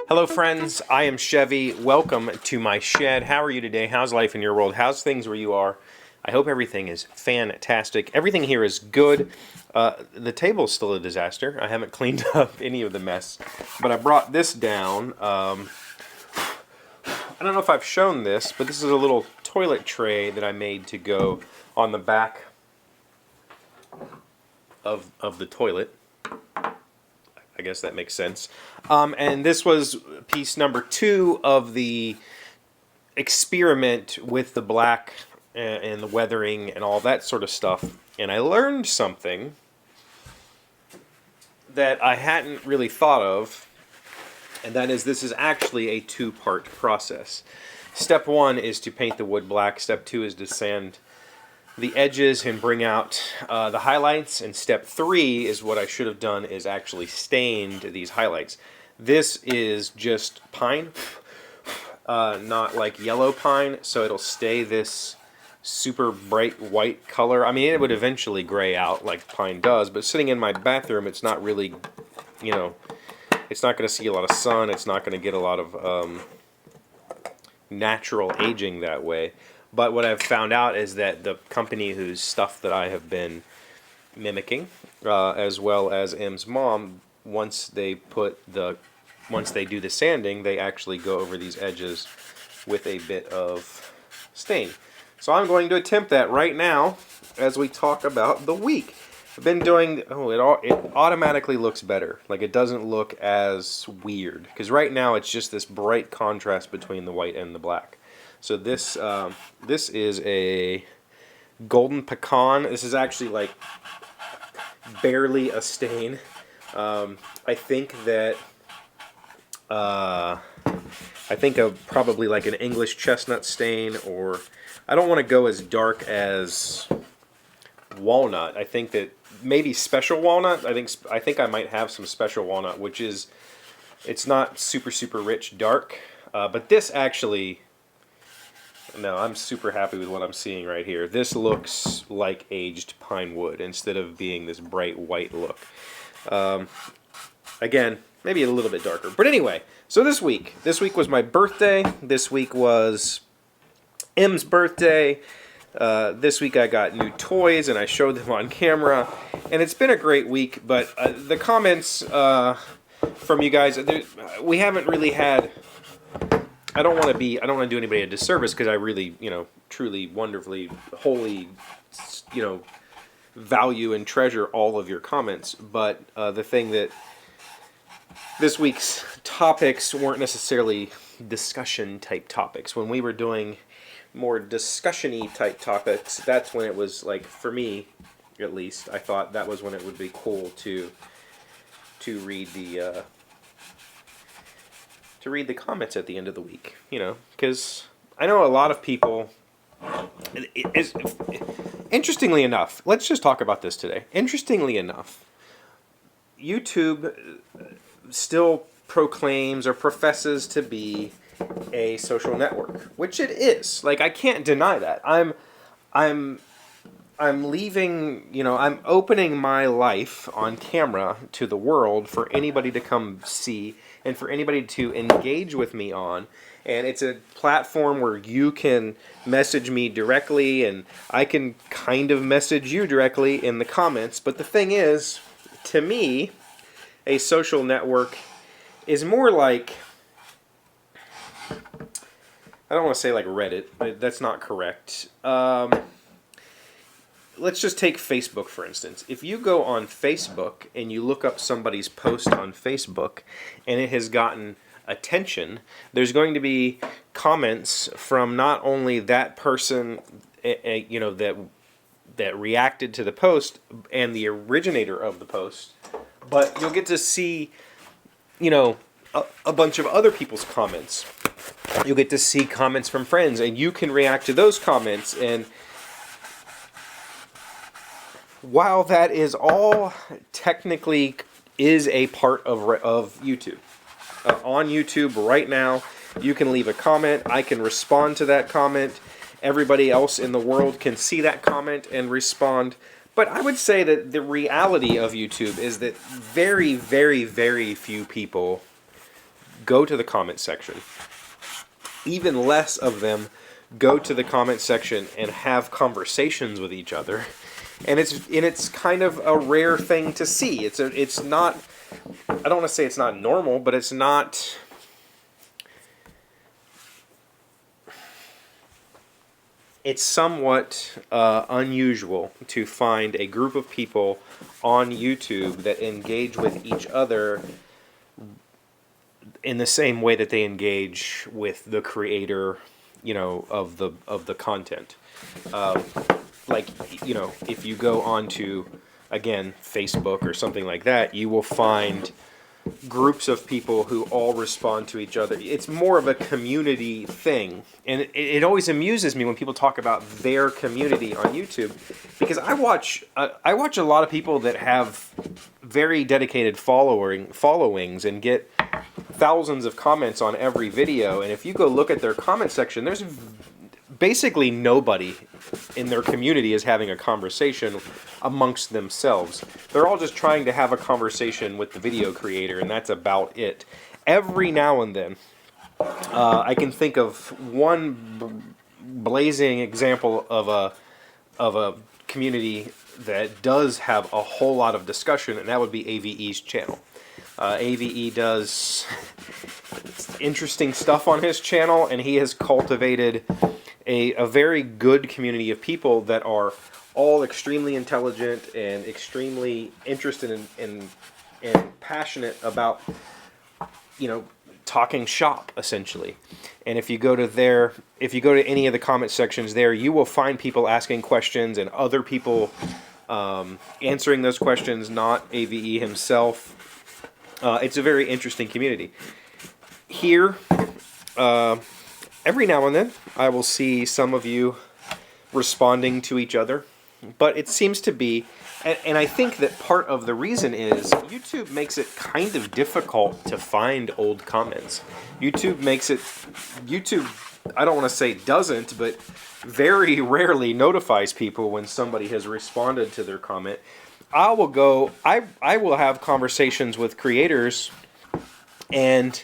Hello friends, I am Chevy. Welcome to my shed. How are you today? How's life in your world? How's things where you are? I hope everything is fantastic. Everything here is good. The table's still a disaster. I haven't cleaned up any of the mess. But I brought this down. I don't know if I've shown this, but this is a little toilet tray that I made to go on the back of the toilet. I guess that makes sense. And this was piece number 2 of the experiment with the black and the weathering and all that sort of stuff. And I learned something that I hadn't really thought of, and that is this is actually a 2-part process. Step 1 is to paint the wood black. Step 2 is to sand the edges and bring out the highlights, and step 3 is what I should have done, is actually stained these highlights. This is just pine, not like yellow pine, so it'll stay this super bright white color. I mean, it would eventually gray out like pine does, but sitting in my bathroom, it's not really, you know, it's not going to see a lot of sun, it's not going to get a lot of natural aging that way. But what I've found out is that the company whose stuff that I have been mimicking, as well as M's mom, once they do the sanding, they actually go over these edges with a bit of stain. So I'm going to attempt that right now as we talk about the week. I've been doing, it automatically looks better. Like, it doesn't look as weird, because right now it's just this bright contrast between the white and the black. So this is a golden pecan. This is actually like barely a stain. I think that probably like an English chestnut stain, or I don't want to go as dark as walnut. I think that maybe special walnut. I think I might have some special walnut, which is, it's not super rich dark, but this actually. No, I'm super happy with what I'm seeing right here. This looks like aged pine wood instead of being this bright white look. Again, maybe a little bit darker. But anyway, so this week was my birthday. This week was M's birthday. This week I got new toys and I showed them on camera. And it's been a great week, but the comments from you guys, we haven't really had... I don't want to do anybody a disservice, because I really, truly, wonderfully, wholly, value and treasure all of your comments. But the thing that this week's topics weren't necessarily discussion type topics. When we were doing more discussion-y type topics, that's when it was, like, for me, at least, I thought that was when it would be cool to read the comments at the end of the week, because I know a lot of people, interestingly enough, let's just talk about this today. Interestingly enough, YouTube still proclaims or professes to be a social network, which it is. Like, I can't deny that. I'm leaving, I'm opening my life on camera to the world for anybody to come see and for anybody to engage with me on. And it's a platform where you can message me directly, and I can kind of message you directly in the comments. But the thing is, to me, a social network is more like, I don't want to say like Reddit, but that's not correct. Let's just take Facebook, for instance. If you go on Facebook and you look up somebody's post on Facebook and it has gotten attention, there's going to be comments from not only that person, that reacted to the post and the originator of the post, but you'll get to see, a bunch of other people's comments. You'll get to see comments from friends, and you can react to those comments. And while that is all technically is a part of YouTube, on YouTube right now, you can leave a comment. I can respond to that comment. Everybody else in the world can see that comment and respond. But I would say that the reality of YouTube is that very, very, very few people go to the comment section. Even less of them go to the comment section and have conversations with each other. And it's kind of a rare thing to see. It's not, I don't want to say it's not normal, but it's not, it's somewhat unusual to find a group of people on YouTube that engage with each other in the same way that they engage with the creator, of the content. Like, if you go onto, again, Facebook or something like that, you will find groups of people who all respond to each other. It's more of a community thing. And it always amuses me when people talk about their community on YouTube, because I watch a lot of people that have very dedicated followings and get thousands of comments on every video. And if you go look at their comment section, there's basically nobody in their community is having a conversation amongst themselves. They're all just trying to have a conversation with the video creator, and that's about it. Every now and then, I can think of one blazing example of a community that does have a whole lot of discussion, and that would be AVE's channel. AVE does interesting stuff on his channel, and he has cultivated a very good community of people that are all extremely intelligent and extremely interested and passionate about, talking shop, essentially. And if you go to any of the comment sections there, you will find people asking questions and other people answering those questions, not AVE himself. It's a very interesting community. Here, every now and then, I will see some of you responding to each other, but it seems to be, and I think that part of the reason is YouTube makes it kind of difficult to find old comments. YouTube, I don't want to say doesn't, but very rarely notifies people when somebody has responded to their comment. I will have conversations with creators, and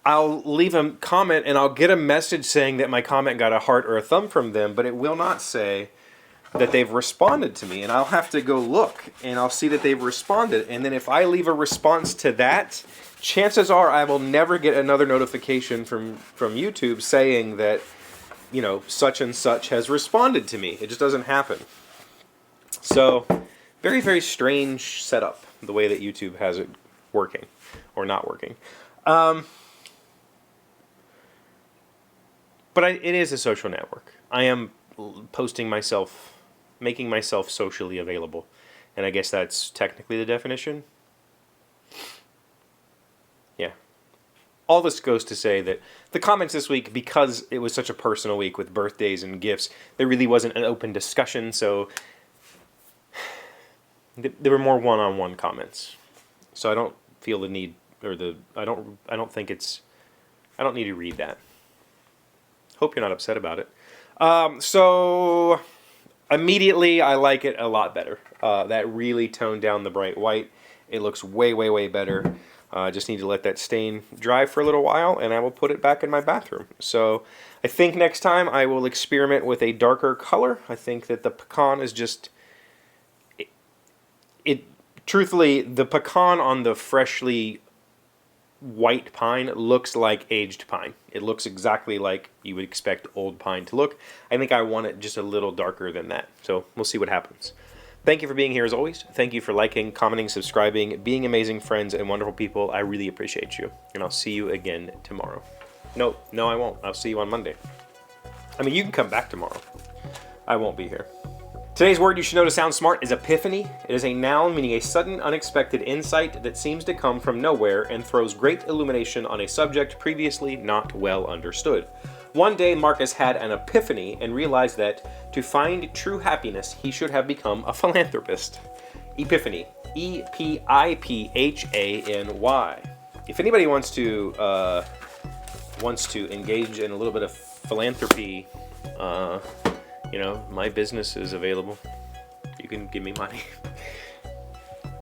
I'll leave a comment and I'll get a message saying that my comment got a heart or a thumb from them, but it will not say that they've responded to me. And I'll have to go look and I'll see that they've responded. And then if I leave a response to that, chances are I will never get another notification from YouTube saying that, such and such has responded to me. It just doesn't happen. So, very, very strange setup, the way that YouTube has it working or not working. But it is a social network. I am posting myself, making myself socially available. And I guess that's technically the definition. Yeah. All this goes to say that the comments this week, because it was such a personal week with birthdays and gifts, there really wasn't an open discussion, so there were more one-on-one comments. So I don't feel the need, or I don't need to read that. Hope you're not upset about it. So immediately I like it a lot better. That really toned down the bright white. It looks way, way, way better. I just need to let that stain dry for a little while, and I will put it back in my bathroom. So I think next time I will experiment with a darker color. I think that the pecan is just... Truthfully, the pecan on the freshly white pine looks like aged pine. It looks exactly like you would expect old pine to look. I think I want it just a little darker than that. So we'll see what happens. Thank you for being here as always. Thank you for liking, commenting, subscribing, being amazing friends and wonderful people. I really appreciate you. And I'll see you again tomorrow. No, I won't. I'll see you on Monday. I mean, you can come back tomorrow. I won't be here. Today's word you should know to sound smart is epiphany. It is a noun meaning a sudden, unexpected insight that seems to come from nowhere and throws great illumination on a subject previously not well understood. One day, Marcus had an epiphany and realized that to find true happiness, he should have become a philanthropist. Epiphany. E-P-I-P-H-A-N-Y. If anybody wants to engage in a little bit of philanthropy, my business is available. You can give me money.